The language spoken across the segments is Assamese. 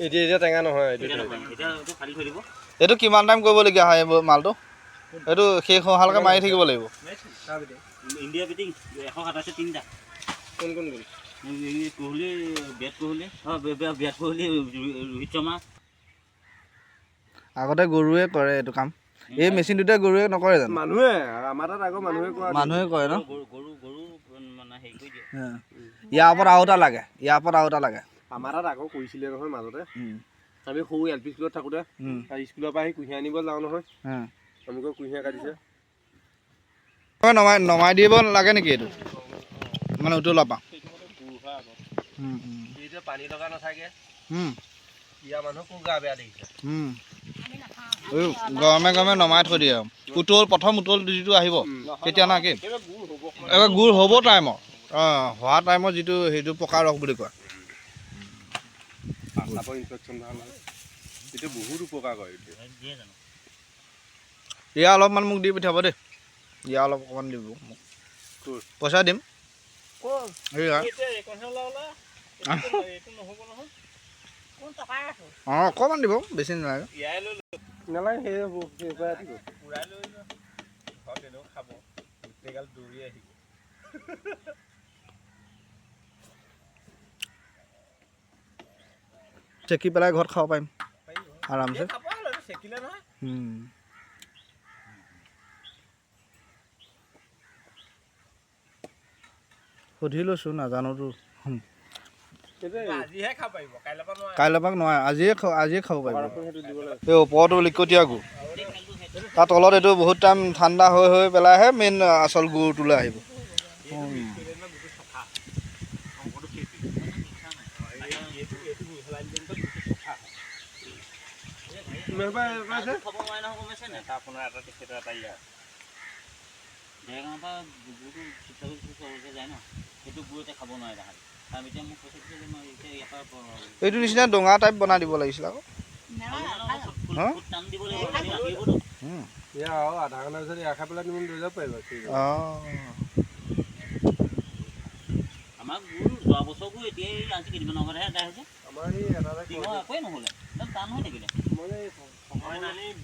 এতিয়া টেঙা নহয় এইটো কিমান টাইম কৰিবলগীয়া হয় মালটো এইটো শেষ হোৱালৈকে মাৰি থাকিব লাগিব ইণ্ডিয়া বিটিং 127 তিনিটা কোন কোন কোন কোহলি বিৰাট কোহলি ৰোহিত শৰ্মা আগতে গৰুৱে কৰে এইটো কাম এই মেচিনটোতে গৰুৱে নকৰে জানো মানুহে আমাৰ তাত আগৰ মানুহে কৰে ন গৰু মানে হেৰি কৰি দিয়ে ইয়াৰ ওপৰত আৰু এটা লাগে আমাৰ তাত আগৰ কৰিছিলে নহয় মাজতে আমি সৰু এল পি স্কুলত থাকোঁতে স্কুলৰ পৰা আহি কুঁহিয়াৰ আনিব যাওঁ নহয় আমাক কুঁহিয়াৰ কাটিছে নমাই দিব লাগে নেকি এইটো মানে উতলা পা পানী লগা নাথাকে ইয়াৰ মানুহ খুব গা বেয়া দেখিছে গৰমে গৰমে নমাই থৈ দিয়ে প্ৰথম উতল যিটো আহিব তেতিয়া না কি এবাৰ গুড় হ'ব টাইমত হোৱা টাইমত যিটো সেইটো পকা ৰস বুলি কয় বহুত উপকাৰ কৰে ইয়া অলপমান মোক দি পঠিয়াব দেই ইয়া অলপ অকণমান দিব মোক পইচা দিম অকণমান দিব বেছি নালাগে চেকি পেলাই ঘৰত খাব পাৰিম আৰামছে সুধি লৈছোঁ নাজানোতো কাইলৈ পৰা নোৱাৰে আজিয়ে খাব পাৰিব এই ওপৰতো লিকটীয়া গুড় তাৰ তলত এইটো বহুত টাইম ঠাণ্ডা হৈ পেলাইহে মেইন আচল গুড়টোলৈ আহিব এইটো নিচিনা ডোঙা টাইপ বনাই দিব লাগিছিল আকৌ আধা ঘণ্টাৰ পিছত এয়া খাই পেলাই তুমি লৈ যাব পাৰিবা আমাক যোৱা বছৰবোৰ এতিয়াই আজি কেইদিনমান আগতহে এটা হৈছে আমাৰ একোৱেই নহ'লে টান হৈ থাকিলে মই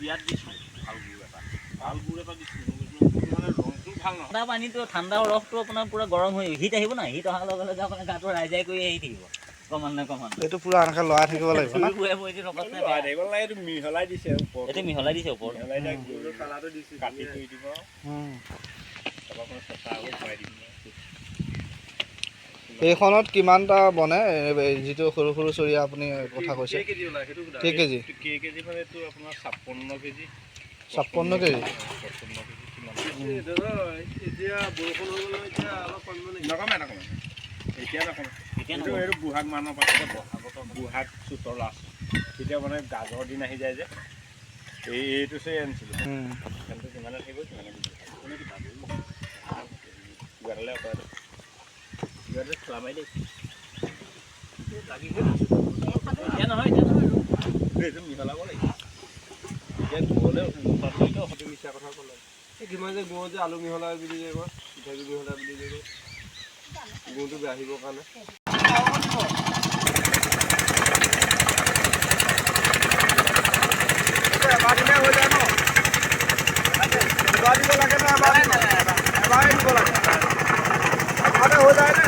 বিয়াত দিছোঁ ভাল গুড় এটা দিছোঁ মানে ৰংটো ভাল নহয় ঠাণ্ডা পানীটো ঠাণ্ডা ৰসটো আপোনাৰ পূৰা গৰম হৈ হিট আহিব না হিট অহাৰ লগে লগে আপোনাৰ গাটো ৰাইজাই কৰি আহি থাকিব এইটো পুৰা এনেকে লৰাই থাকিব লাগিব মিহলাই দিছে ওপৰত এইখনত কিমানটা বনে যিটো সৰু সৰু চৰিয়া আপুনি কথা কৈছে কেজি মানে এইটো আপোনাৰ 56 কেজি 56 কেজি এতিয়া বৰষুণ হৈ গ'ল এতিয়া অলপ নকমে এতিয়া নকমে এইটো বহাগ মানৰ পাছতে বহাগ চোতৰ লাষ্ট তেতিয়া মানে গাজৰ দিন আহি যায় যে এইটো চাই আনিছিলোঁ কিমানে থাকিব কিমানে চোৱা মাৰি দেই এতিয়া নহয় এইটো মিহলাব লাগিব এতিয়া গুড়লে সঠিক মিছা কথা ক'লে কিমান যে গুড় যে আলু মিহলাই বুলি যে কয় পিঠাগুড়ি মিহলাই বুলি যে কয় গুড়টো আহিবৰ কাৰণে এবাৰ দিলে হৈ যায় ন এবাৰ দিব লাগে নে এবাৰে দিব লাগে এবাৰতে হৈ যায় নে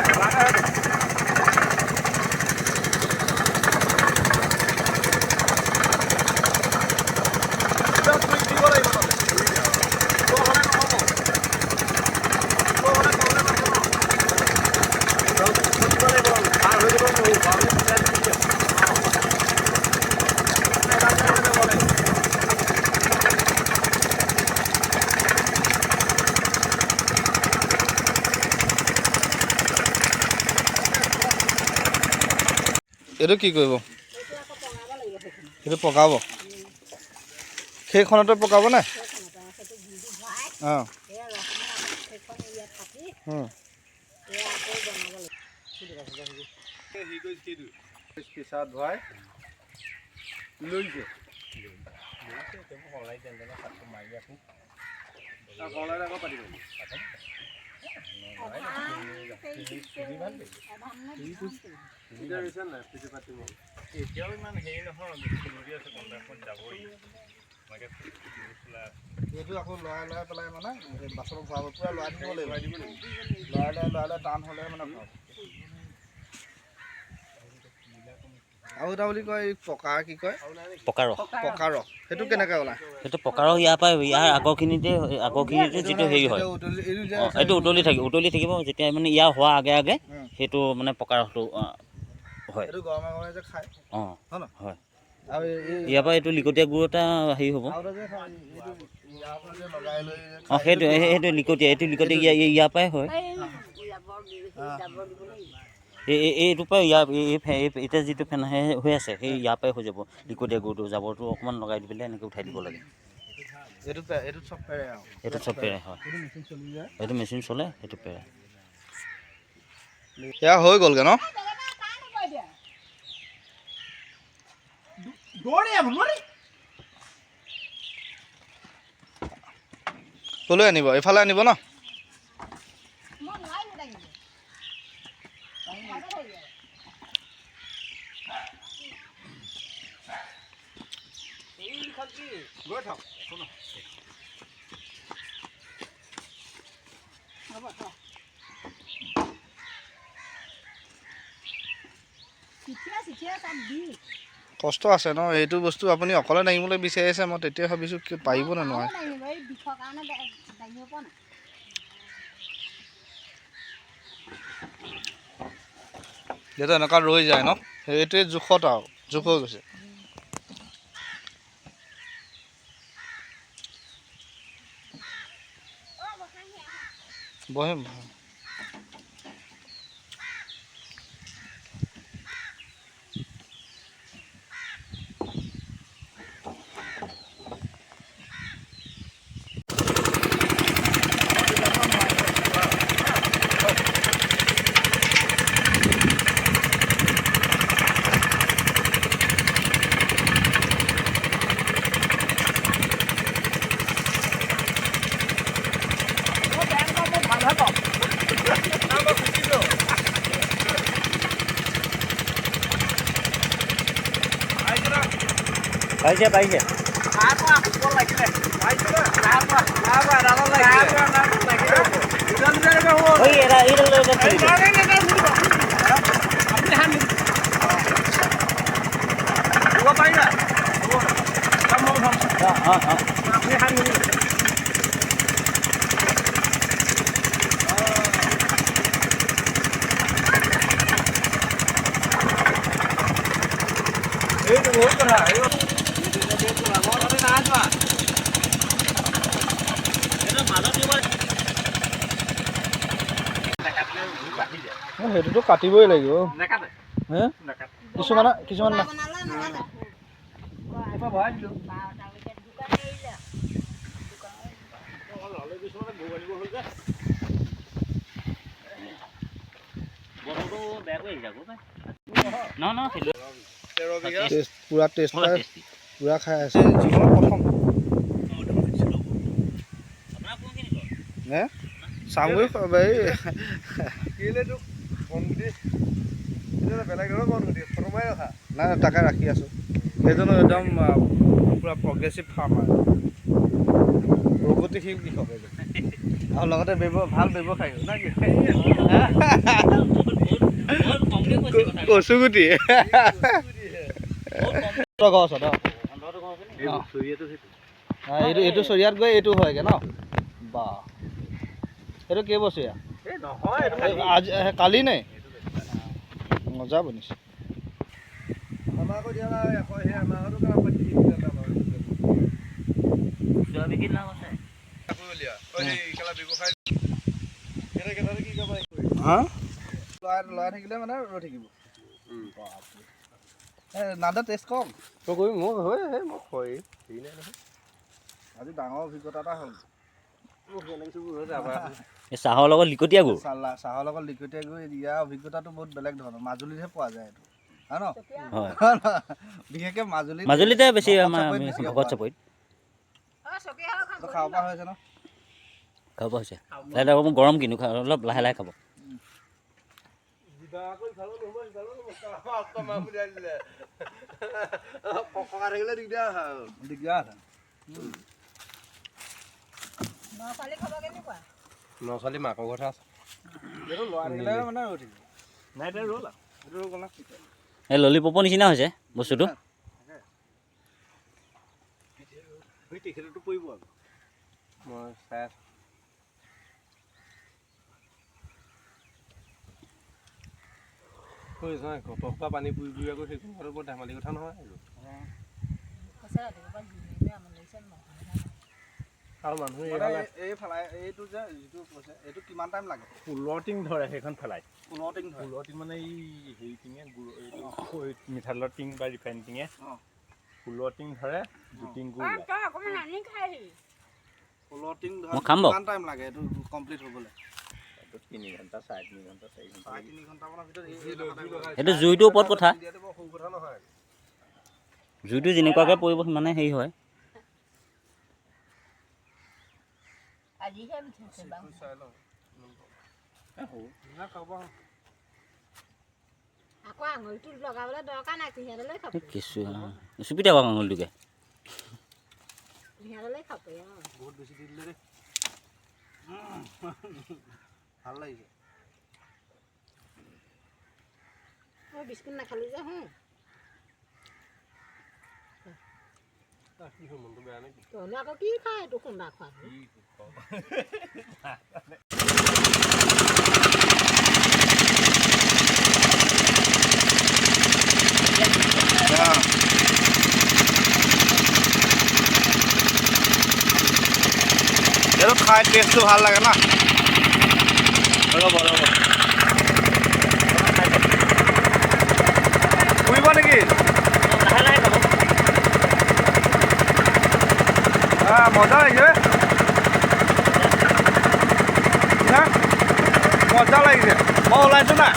এইটো কি কৰিব এইটো পকাব সেইখনতে পকাব নে পিছত ভৰাই লৈছে মাৰি আকৌ পাতিব এতিয়াও ইমান হেৰি নহয় দৌৰি আছে কণ্টাক্টত যাবই এইটো আকৌ লৰাই পেলাই মানে বাছত ভৰাব পুৰা লৰাই দিব লাগিব লৰাই টান হ'লে মানে ভৰাব আৰু এটা বুলি কয় পকা কি কয় পকা ৰস সেইটো কেনেকৈ ওলায় সেইটো পকা ৰস ইয়াৰ পৰা ইয়াৰ আগৰখিনিতে যিটো হেৰি হয় এইটো উতলি থাকিব যেতিয়া মানে ইয়াৰ হোৱা আগে সেইটো মানে পকা ৰসটো হয় অঁ হয় ইয়াৰ পৰা এইটো লিকটীয়া গুড় এটা হেৰি হ'ব অঁ সেইটো লিকটীয়া ইয়াৰ পৰাই হয় এইটোৰ পৰা এতিয়া যিটো ফেন হৈ আছে সেই ইয়াৰ পৰাই হৈ যাব লিকটীয়া গুড়টো জাবৰটো অকণমান লগাই দি পেলাই এনেকৈ উঠাই দিব লাগে এইটো চব পেৰে হয় এইটো মেচিন চলে সেইটো পেৰে এয়া হৈ গ'লগৈ ন ক'লৈ আনিব এইফালে আনিব ন কষ্ট আছে ন এইটো বস্তু আপুনি অকলে দাঙিবলৈ বিচাৰি আছে মই তেতিয়া ভাবিছোঁ কি পাৰিব নে নোৱাৰে যিহেতু এনেকুৱা ৰৈ যায় ন সেইটোৱে জোখত আৰু জোখ হৈ গৈছে বহিম পাৰিছে সেইটোতো কাটিবই লাগিব হে কিছুমান পুৰা টেষ্ট পুৰা খাই আছে জীৱনৰ প্ৰথম হে চামগুৰি নাই তাকে ৰাখি আছোঁ সেইজনো একদম পুৰা প্ৰগ্ৰেছিভ ফাৰ্মাৰ প্ৰগতিশীল কৃষক আৰু লগতে ভাল ব্যৱসায়ী না কি কচুগুটি এইটো চৰিয়াত গৈ এইটো হয়গে ন বা এইটো কেইবছৰীয়া আজি কালি নে মজা বনিছে লৰাই থাকিলে মানে ৰৈ থাকিব নাদা টেষ্ট কম আজি ডাঙৰ অভিজ্ঞতা এটা হ'ল চাহৰ লগত লিকটীয়া গুড় চাহৰ লগত লিকটীয়া গুড় ইয়াৰ অভিজ্ঞতাটো বহুত বেলেগ ধৰণৰ মাজুলীতহে পোৱা যায় এইটো হয় ন বিশেষকৈ মাজুলীতে বেছি ভকত চাপৰিত খাব পৰা হৈছে ন খাব হৈছে লাহে লাহে গৰম কিন্তু অলপ লাহে লাহে খাব নচালি মাকৰ কথা আছে এই ললিপপৰ নিচিনা হৈছে বস্তুটো তেখেততো পৰিব আৰু মই চাই আছোঁ গটকা পানী পুৰি পুৰি আকৌ সেইখন ঘৰৰ বৰ ধেমালি কথা নহয় আৰু মানুহে এইটো যে যিটো কৈছে এইটো কিমান টাইম লাগে 16 টিং ধৰে সেইখন ফেলাই 16 টিং ধৰে 16 টিং মানে এই হেৰি টিঙে মিঠালৰ টিং বা ৰিফাইন টিঙে 16 টিং ধৰে 2 টিং গুড় 16 টিং ধৰে কিমান টাইম লাগে এইটো কমপ্লিট হ'বলৈ 3 ঘণ্টা 3.5 ঘণ্টা 4 ঘণ্টা 3 ঘণ্টামানৰ ভিতৰত এইটো জুইটোৰ ওপৰত কথা জুইটো যেনেকুৱাকৈ পৰিব সিমানে হেৰি হয় আকৌ আঙুলিটো লগাবলৈ দৰকাৰ নাই সিহঁতলৈ খাব কিছু চুপি দিব আঙুলিটোকে সিহঁতলৈ খাব বহুত বেছি দি দিলে দেই ভাল লাগিছে মই বিস্কুট নাখালোঁ যে তহঁতে আকৌ কি খায় এইটো খুন্দা খোৱা এইটো খাই টেষ্টটো ভাল লাগে না ৰ'ব পুৰিব নেকি মজা লাগিছে মজা লাগিছে মই ওলাইছোঁ না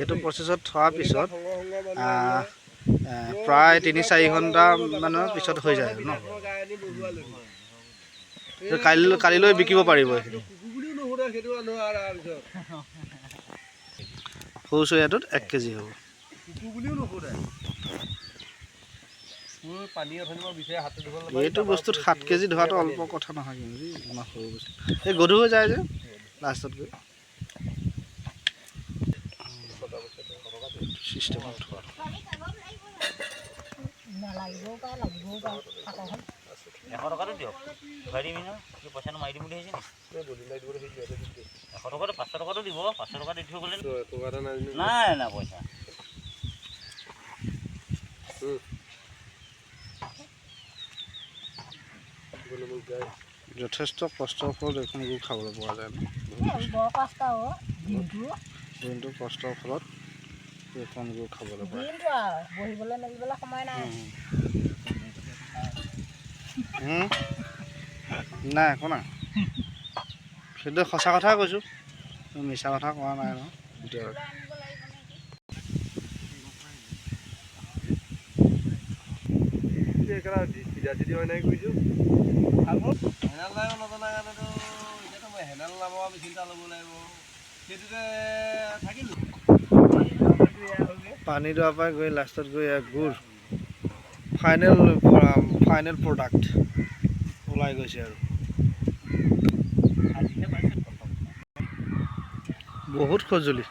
এইটো প্ৰচেছত থোৱাৰ পিছত প্ৰায় 3-4 ঘণ্টা মানৰ পিছত হৈ যায় ন কালিলৈ বিকিব পাৰিব সৰু চৰিয়াটোত 1 কেজি হ'ব এইটো বস্তুত 7 কেজি ধৰাটো অল্প কথা নহয় কিন্তু ইমান সৰু বস্তু এই গধুৰ হৈ যায় যে লাষ্টত গৈ চিষ্টেমত থোৱা নালাগিবও পাৰে লাগিবও পাৰে 100 টকাটো দিয়ক ঘূৰাই দিবি ন কি পইচাটো মাৰি দিম বুলি আহিছে নি 100 টকাটো 500 টকাটো দিব 500 টকা দি থৈ গ'লে নাই নাই পইচা যথেষ্ট কষ্টৰ ফলত এইখন গুড় খাবলৈ পোৱা যায় বৰ কষ্ট দিনটো কষ্টৰ ফলত এইখন গুড় খাবলৈ পায় বহিবলৈ মেলিবলৈ সময় নাই নাই একো নাই সেইটো সঁচা কথাই কৈছোঁ মিছা কথা কোৱা নাই ন পানী দোৱাৰ পৰা গৈ লাষ্টত গৈ গুড় ফাইনেল প্ৰডাক্ট ওলাই গৈছে আৰু বহুত সঁজুলি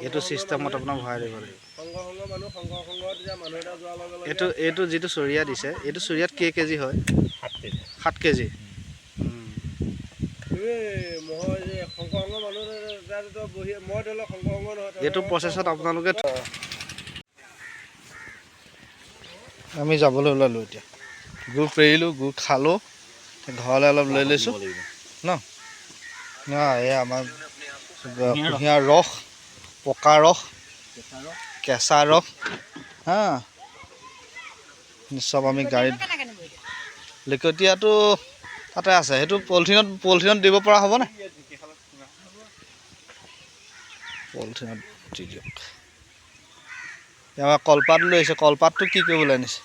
এইটো চিষ্টেমত আপোনাক ভৰাই দিব লাগিব এইটো যিটো চৰিয়া দিছে এইটো চৰিয়াত কেজি হয় 7 কেজি এইটো প্ৰচেছত আপোনালোকে আমি যাবলৈ ওলালোঁ এতিয়া গুড় পেৰিলোঁ গুড় খালোঁ ঘৰলৈ অলপ লৈ লৈছোঁ ন এই আমাৰ কুঁহিয়াৰ ৰস পকা ৰস কেঁচা ৰস হা চব আমি গাড়ীত লিকটীয়াটো তাতে আছে সেইটো পলিথিনত দিব পৰা হ'বনে পলিথিনত দি দিয়ক আমাৰ কলপাত লৈ আহিছে কলপাতটো কি কৰিবলৈ আনিছে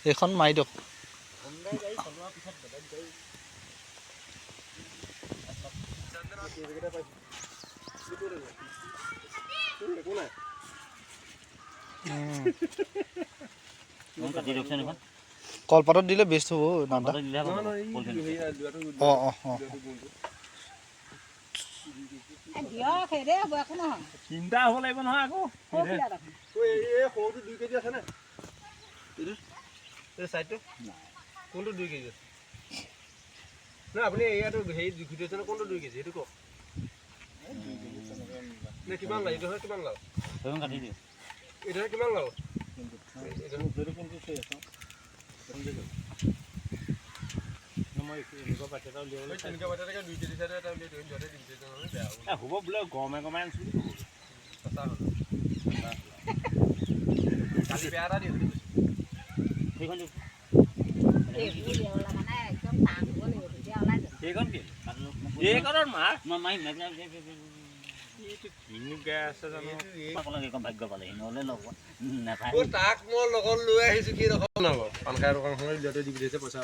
এইখন মাৰি দিয়ক কলপাতত দিলে বেষ্ট হ'ব নান্দা অঁ দিয়ক সেইদে হ'ব একো নহয় চিন্তা হ'ব লাগিব নহয় আকৌ সৰুটো 2 কেজি আছে নে এই সাইডটো কোনটো 2 কেজি আছে না আপুনি ইয়াতো হেৰি জুখি আছে কোনটো 2 কেজি সেইটো কওক নে কিমান লাগে এইটো কিমান লাগে সেইখন কাটি দিয়ক এইটো কিমান লাগে হ'ব বোলে গৰমে আনিছো কালি বেয়া এটা দিওঁ সেইখন দিয়ক এইবোৰ দিয়াবলে মানে একদম টান হ'ব লাগিব তেতিয়া ওলাই যাব এইখন কি এইখনৰ মাৰ মই মাৰিম কিনো গাই আছে জানো এইখন ভাগ্য পালেহি নহ'লে ল'ব নাপায় তাক মই লগত লৈ আহিছোঁ কি ৰকম পান খাই দোকানখনত দিওঁতে দি পঠিয়াইছে পইচা